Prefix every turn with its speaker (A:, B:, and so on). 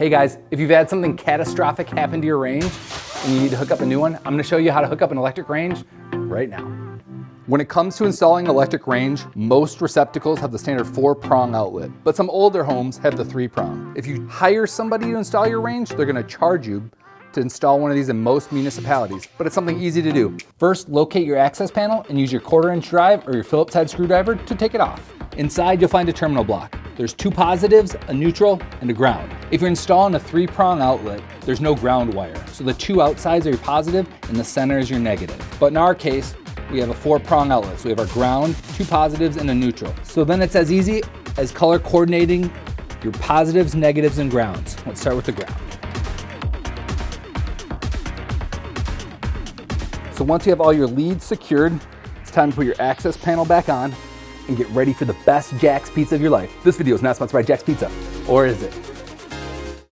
A: Hey guys, if you've had something catastrophic happen to your range and you need to hook up a new one, I'm gonna show you how to hook up an electric range right now. When it comes to installing an electric range, most receptacles have the standard 4-prong outlet, but some older homes have the 3-prong. If you hire somebody to install your range, they're gonna charge you to install one of these in most municipalities, but it's something easy to do. First, locate your access panel and use your 1/4-inch drive or your Phillips head screwdriver to take it off. Inside, you'll find a terminal block. There's 2 positives, a neutral, and a ground. If you're installing a 3-prong outlet, there's no ground wire, so the 2 outsides are your positive and the center is your negative. But in our case, we have a 4-prong outlet, so we have our ground, 2 positives, and a neutral. So then it's as easy as color coordinating your positives, negatives, and grounds. Let's start with the ground. So once you have all your leads secured, it's time to put your access panel back on and get ready for the best Jack's Pizza of your life. This video is not sponsored by Jack's Pizza, or is it?